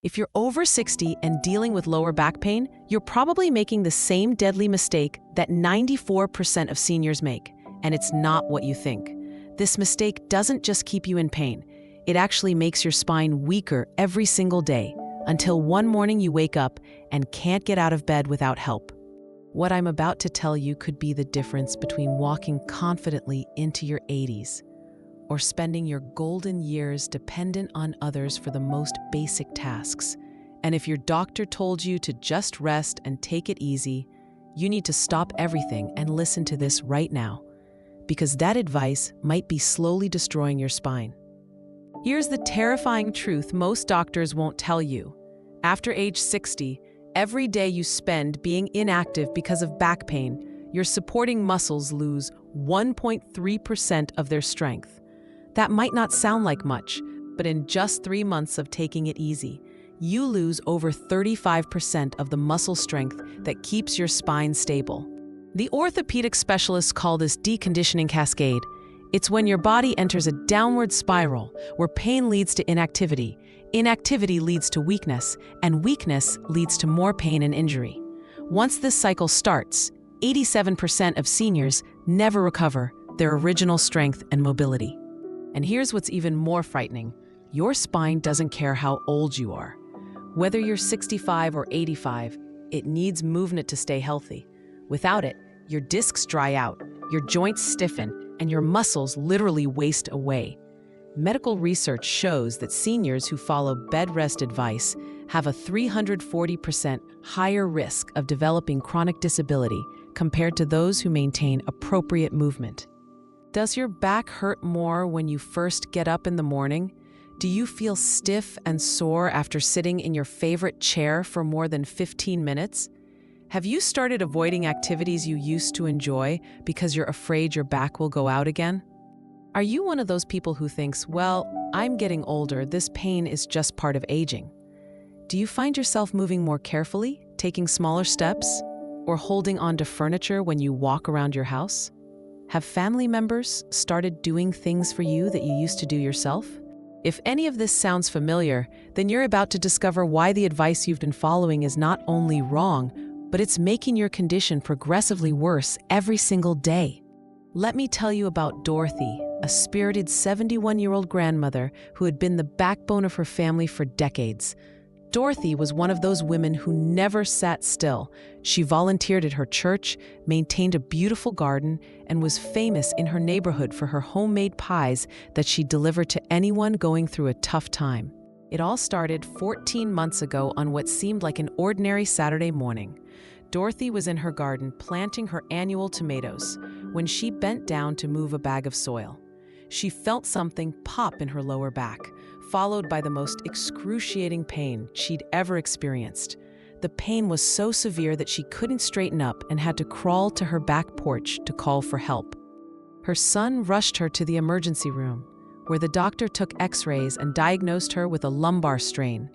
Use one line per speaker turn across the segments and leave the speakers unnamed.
If you're over 60 and dealing with lower back pain, you're probably making the same deadly mistake that 94% of seniors make, and it's not what you think. This mistake doesn't just keep you in pain. It actually makes your spine weaker every single day, until one morning you wake up and can't get out of bed without help. What I'm about to tell you could be the difference between walking confidently into your 80s or spending your golden years dependent on others for the most basic tasks. And if your doctor told you to just rest and take it easy, you need to stop everything and listen to this right now, because that advice might be slowly destroying your spine. Here's the terrifying truth most doctors won't tell you. After age 60, every day you spend being inactive because of back pain, your supporting muscles lose 1.3% of their strength. That might not sound like much, but in just 3 months of taking it easy, you lose over 35% of the muscle strength that keeps your spine stable. The orthopedic specialists call this deconditioning cascade. It's when your body enters a downward spiral where pain leads to inactivity, inactivity leads to weakness, and weakness leads to more pain and injury. Once this cycle starts, 87% of seniors never recover their original strength and mobility. And here's what's even more frightening. Your spine doesn't care how old you are. Whether you're 65 or 85, it needs movement to stay healthy. Without it, your discs dry out, your joints stiffen, and your muscles literally waste away. Medical research shows that seniors who follow bed rest advice have a 340% higher risk of developing chronic disability compared to those who maintain appropriate movement. Does your back hurt more when you first get up in the morning? Do you feel stiff and sore after sitting in your favorite chair for more than 15 minutes? Have you started avoiding activities you used to enjoy because you're afraid your back will go out again? Are you one of those people who thinks, well, I'm getting older, this pain is just part of aging? Do you find yourself moving more carefully, taking smaller steps, or holding on to furniture when you walk around your house? Have family members started doing things for you that you used to do yourself? If any of this sounds familiar, then you're about to discover why the advice you've been following is not only wrong, but it's making your condition progressively worse every single day. Let me tell you about Dorothy, a spirited 71-year-old grandmother who had been the backbone of her family for decades. Dorothy was one of those women who never sat still. She volunteered at her church, maintained a beautiful garden, and was famous in her neighborhood for her homemade pies that she delivered to anyone going through a tough time. It all started 14 months ago on what seemed like an ordinary Saturday morning. Dorothy was in her garden planting her annual tomatoes when she bent down to move a bag of soil. She felt something pop in her lower back, followed by the most excruciating pain she'd ever experienced. The pain was so severe that she couldn't straighten up and had to crawl to her back porch to call for help. Her son rushed her to the emergency room, where the doctor took x-rays and diagnosed her with a lumbar strain.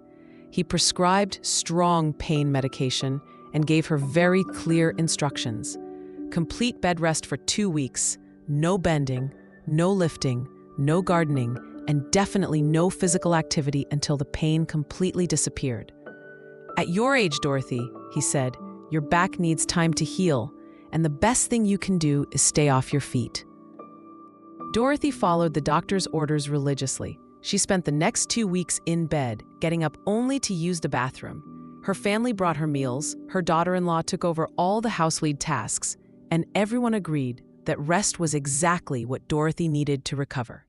He prescribed strong pain medication and gave her very clear instructions. Complete bed rest for 2 weeks, no bending, no lifting, no gardening, and definitely no physical activity until the pain completely disappeared. At your age, Dorothy, he said, your back needs time to heal, and the best thing you can do is stay off your feet. Dorothy followed the doctor's orders religiously. She spent the next 2 weeks in bed, getting up only to use the bathroom. Her family brought her meals, her daughter-in-law took over all the house-lead tasks, and everyone agreed that rest was exactly what Dorothy needed to recover.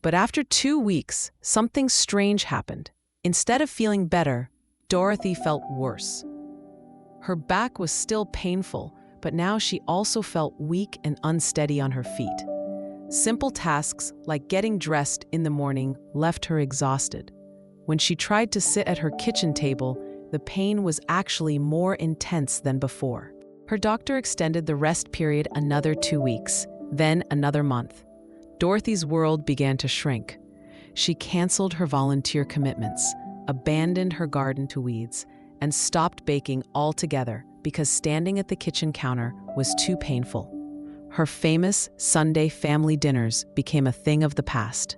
But after 2 weeks, something strange happened. Instead of feeling better, Dorothy felt worse. Her back was still painful, but now she also felt weak and unsteady on her feet. Simple tasks like getting dressed in the morning left her exhausted. When she tried to sit at her kitchen table, the pain was actually more intense than before. Her doctor extended the rest period another 2 weeks, then another month. Dorothy's world began to shrink. She canceled her volunteer commitments, abandoned her garden to weeds, and stopped baking altogether because standing at the kitchen counter was too painful. Her famous Sunday family dinners became a thing of the past.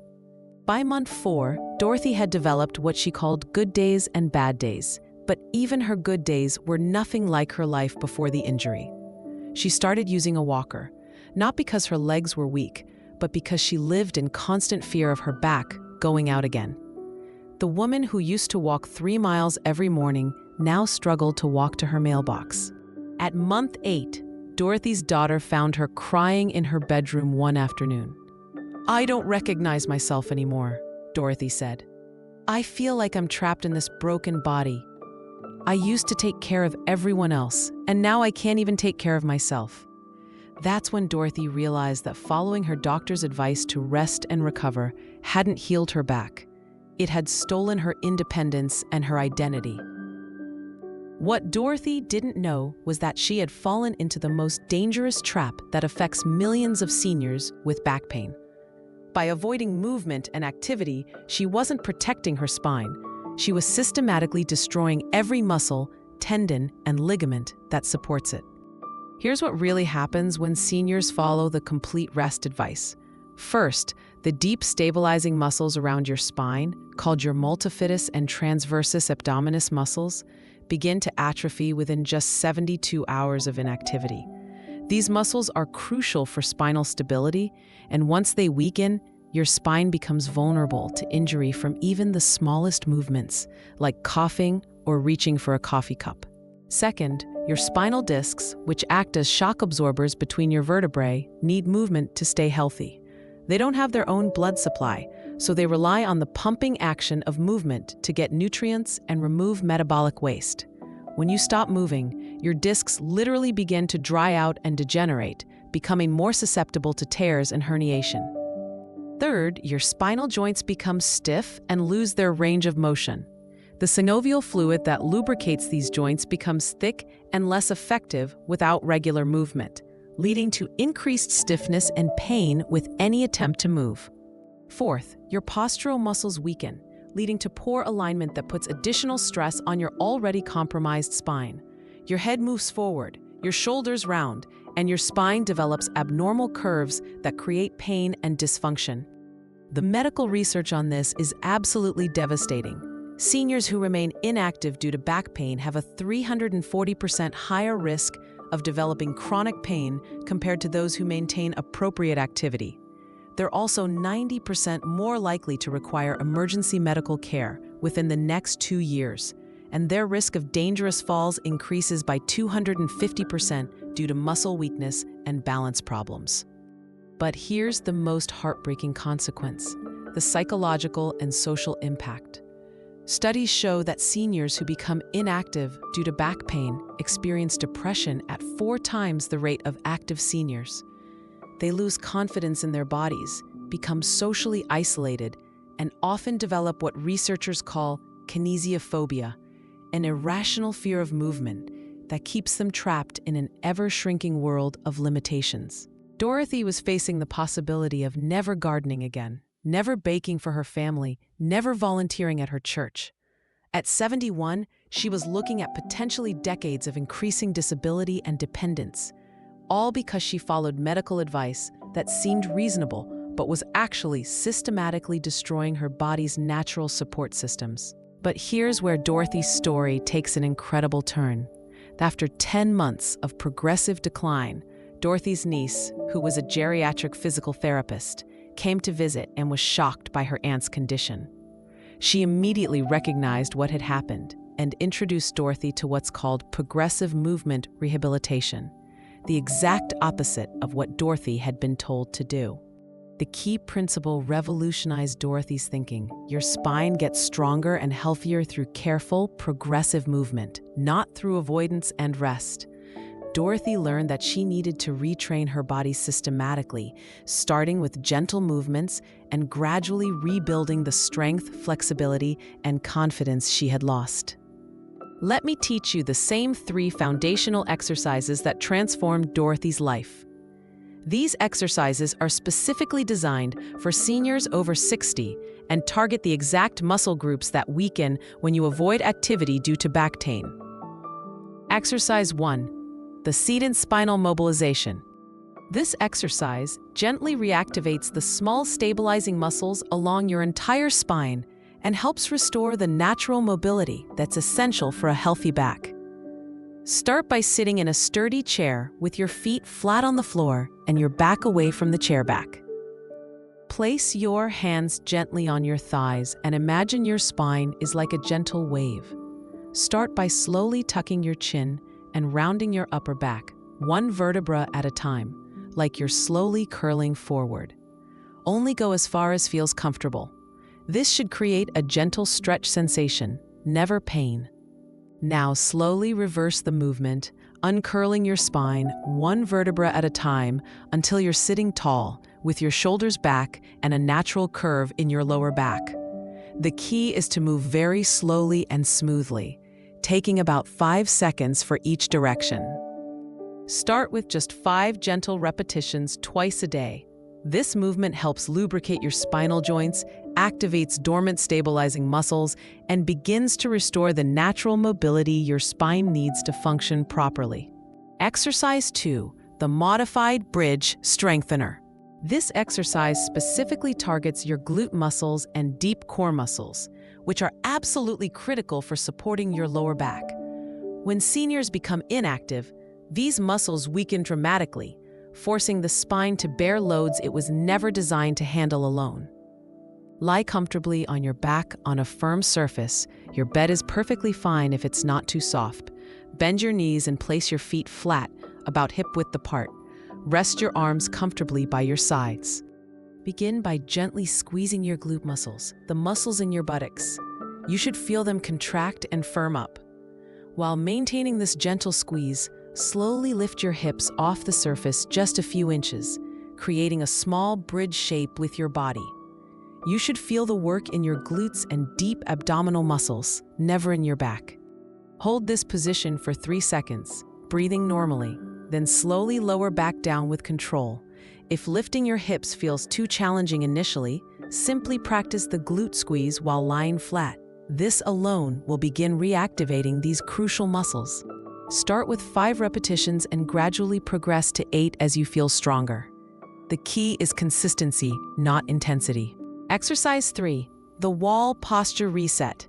By month 4, Dorothy had developed what she called good days and bad days, but even her good days were nothing like her life before the injury. She started using a walker, not because her legs were weak, but because she lived in constant fear of her back going out again. The woman who used to walk 3 miles every morning now struggled to walk to her mailbox. At month 8, Dorothy's daughter found her crying in her bedroom one afternoon. "I don't recognize myself anymore," Dorothy said. "I feel like I'm trapped in this broken body. I used to take care of everyone else, and now I can't even take care of myself." That's when Dorothy realized that following her doctor's advice to rest and recover hadn't healed her back. It had stolen her independence and her identity. What Dorothy didn't know was that she had fallen into the most dangerous trap that affects millions of seniors with back pain. By avoiding movement and activity, she wasn't protecting her spine. She was systematically destroying every muscle, tendon, and ligament that supports it. Here's what really happens when seniors follow the complete rest advice. First, the deep stabilizing muscles around your spine, called your multifidus and transversus abdominis muscles, begin to atrophy within just 72 hours of inactivity. These muscles are crucial for spinal stability, and once they weaken, your spine becomes vulnerable to injury from even the smallest movements, like coughing or reaching for a coffee cup. Second, your spinal discs, which act as shock absorbers between your vertebrae, need movement to stay healthy. They don't have their own blood supply, so they rely on the pumping action of movement to get nutrients and remove metabolic waste. When you stop moving, your discs literally begin to dry out and degenerate, becoming more susceptible to tears and herniation. Third, your spinal joints become stiff and lose their range of motion. The synovial fluid that lubricates these joints becomes thick and less effective without regular movement, leading to increased stiffness and pain with any attempt to move. Fourth, your postural muscles weaken, leading to poor alignment that puts additional stress on your already compromised spine. Your head moves forward, your shoulders round, and your spine develops abnormal curves that create pain and dysfunction. The medical research on this is absolutely devastating. Seniors who remain inactive due to back pain have a 340% higher risk of developing chronic pain compared to those who maintain appropriate activity. They're also 90% more likely to require emergency medical care within the next 2 years, and their risk of dangerous falls increases by 250% due to muscle weakness and balance problems. But here's the most heartbreaking consequence: the psychological and social impact. Studies show that seniors who become inactive due to back pain experience depression at 4 times the rate of active seniors. They lose confidence in their bodies, become socially isolated, and often develop what researchers call kinesiophobia, an irrational fear of movement that keeps them trapped in an ever-shrinking world of limitations. Dorothy was facing the possibility of never gardening again, never baking for her family, never volunteering at her church. At 71, she was looking at potentially decades of increasing disability and dependence, all because she followed medical advice that seemed reasonable but was actually systematically destroying her body's natural support systems. But here's where Dorothy's story takes an incredible turn. After 10 months of progressive decline, Dorothy's niece, who was a geriatric physical therapist, came to visit and was shocked by her aunt's condition. She immediately recognized what had happened and introduced Dorothy to what's called progressive movement rehabilitation, the exact opposite of what Dorothy had been told to do. The key principle revolutionized Dorothy's thinking. Your spine gets stronger and healthier through careful, progressive movement, not through avoidance and rest. Dorothy learned that she needed to retrain her body systematically, starting with gentle movements and gradually rebuilding the strength, flexibility, and confidence she had lost. Let me teach you the same 3 foundational exercises that transformed Dorothy's life. These exercises are specifically designed for seniors over 60 and target the exact muscle groups that weaken when you avoid activity due to back pain. Exercise 1. The seated spinal mobilization. This exercise gently reactivates the small stabilizing muscles along your entire spine and helps restore the natural mobility that's essential for a healthy back. Start by sitting in a sturdy chair with your feet flat on the floor and your back away from the chair back. Place your hands gently on your thighs and imagine your spine is like a gentle wave. Start by slowly tucking your chin and rounding your upper back, one vertebra at a time, like you're slowly curling forward. Only go as far as feels comfortable. This should create a gentle stretch sensation, never pain. Now slowly reverse the movement, uncurling your spine one vertebra at a time until you're sitting tall, with your shoulders back and a natural curve in your lower back. The key is to move very slowly and smoothly, taking about 5 seconds for each direction. Start with just 5 gentle repetitions twice a day. This movement helps lubricate your spinal joints, activates dormant stabilizing muscles, and begins to restore the natural mobility your spine needs to function properly. Exercise 2, the Modified Bridge Strengthener. This exercise specifically targets your glute muscles and deep core muscles, which are absolutely critical for supporting your lower back. When seniors become inactive, these muscles weaken dramatically, forcing the spine to bear loads it was never designed to handle alone. Lie comfortably on your back on a firm surface. Your bed is perfectly fine if it's not too soft. Bend your knees and place your feet flat, about hip-width apart. Rest your arms comfortably by your sides. Begin by gently squeezing your glute muscles, the muscles in your buttocks. You should feel them contract and firm up. While maintaining this gentle squeeze, slowly lift your hips off the surface just a few inches, creating a small bridge shape with your body. You should feel the work in your glutes and deep abdominal muscles, never in your back. Hold this position for 3 seconds, breathing normally, then slowly lower back down with control. If lifting your hips feels too challenging initially, simply practice the glute squeeze while lying flat. This alone will begin reactivating these crucial muscles. Start with 5 repetitions and gradually progress to 8 as you feel stronger. The key is consistency, not intensity. Exercise 3, the Wall Posture Reset.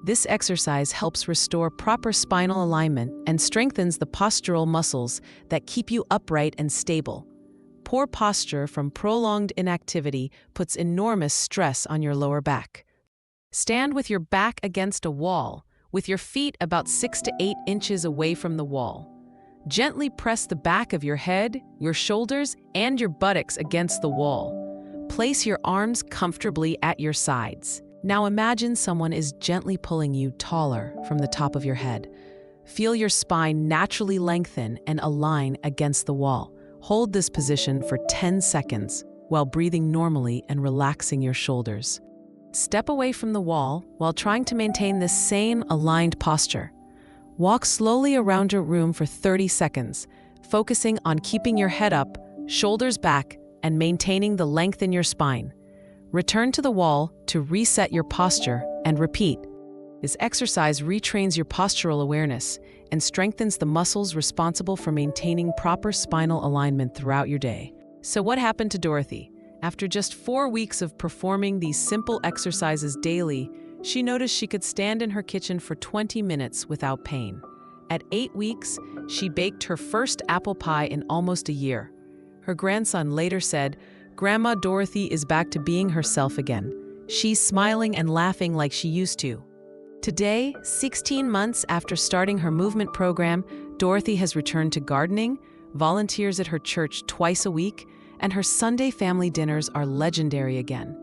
This exercise helps restore proper spinal alignment and strengthens the postural muscles that keep you upright and stable. Poor posture from prolonged inactivity puts enormous stress on your lower back. Stand with your back against a wall, with your feet about 6 to 8 inches away from the wall. Gently press the back of your head, your shoulders, and your buttocks against the wall. Place your arms comfortably at your sides. Now imagine someone is gently pulling you taller from the top of your head. Feel your spine naturally lengthen and align against the wall. Hold this position for 10 seconds while breathing normally and relaxing your shoulders. Step away from the wall while trying to maintain this same aligned posture. Walk slowly around your room for 30 seconds, focusing on keeping your head up, shoulders back, and maintaining the length in your spine. Return to the wall to reset your posture and repeat. This exercise retrains your postural awareness and strengthens the muscles responsible for maintaining proper spinal alignment throughout your day. So what happened to Dorothy? After just 4 weeks of performing these simple exercises daily, she noticed she could stand in her kitchen for 20 minutes without pain. At 8 weeks, she baked her first apple pie in almost a year. Her grandson later said, "Grandma Dorothy is back to being herself again. She's smiling and laughing like she used to." Today, 16 months after starting her movement program, Dorothy has returned to gardening, volunteers at her church twice a week, and her Sunday family dinners are legendary again.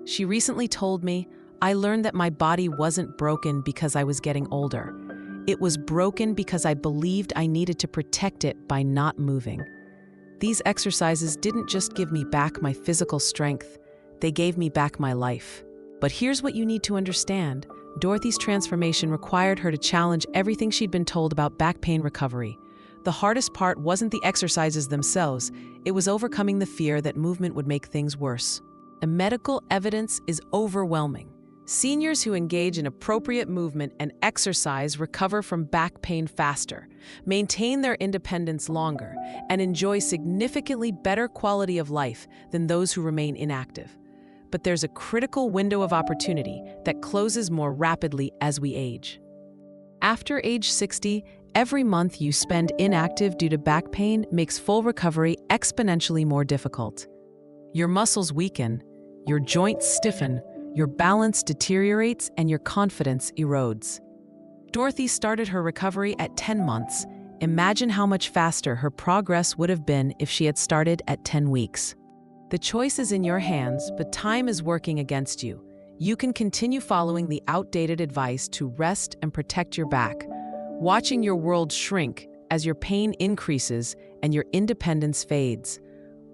She recently told me, "I learned that my body wasn't broken because I was getting older. It was broken because I believed I needed to protect it by not moving." These exercises didn't just give me back my physical strength, they gave me back my life. But here's what you need to understand. Dorothy's transformation required her to challenge everything she'd been told about back pain recovery. The hardest part wasn't the exercises themselves, it was overcoming the fear that movement would make things worse. The medical evidence is overwhelming. Seniors who engage in appropriate movement and exercise recover from back pain faster, maintain their independence longer, and enjoy significantly better quality of life than those who remain inactive. But there's a critical window of opportunity that closes more rapidly as we age. After age 60, every month you spend inactive due to back pain makes full recovery exponentially more difficult. Your muscles weaken, your joints stiffen, your balance deteriorates, and your confidence erodes. Dorothy started her recovery at 10 months. Imagine how much faster her progress would have been if she had started at 10 weeks. The choice is in your hands, but time is working against you. You can continue following the outdated advice to rest and protect your back, watching your world shrink as your pain increases and your independence fades.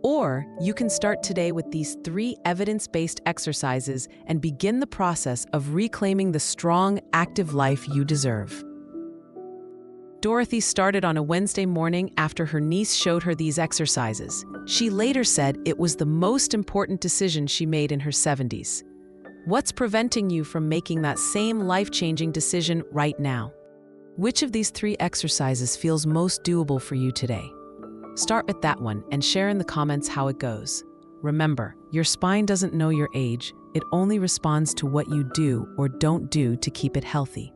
Or you can start today with these 3 evidence-based exercises and begin the process of reclaiming the strong, active life you deserve. Dorothy started on a Wednesday morning after her niece showed her these exercises. She later said it was the most important decision she made in her 70s. What's preventing you from making that same life-changing decision right now? Which of these 3 exercises feels most doable for you today? Start with that one and share in the comments how it goes. Remember, your spine doesn't know your age, it only responds to what you do or don't do to keep it healthy.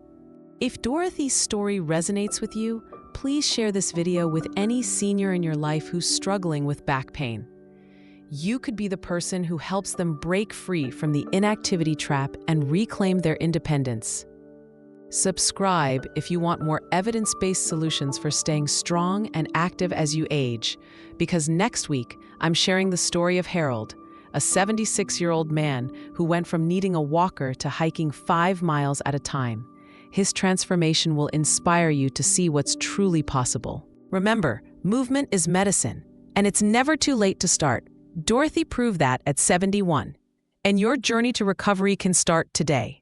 If Dorothy's story resonates with you, please share this video with any senior in your life who's struggling with back pain. You could be the person who helps them break free from the inactivity trap and reclaim their independence. Subscribe if you want more evidence-based solutions for staying strong and active as you age, because next week I'm sharing the story of Harold, a 76-year-old man who went from needing a walker to hiking 5 miles at a time. His transformation will inspire you to see what's truly possible. Remember, movement is medicine, and it's never too late to start. Dorothy proved that at 71, and your journey to recovery can start today.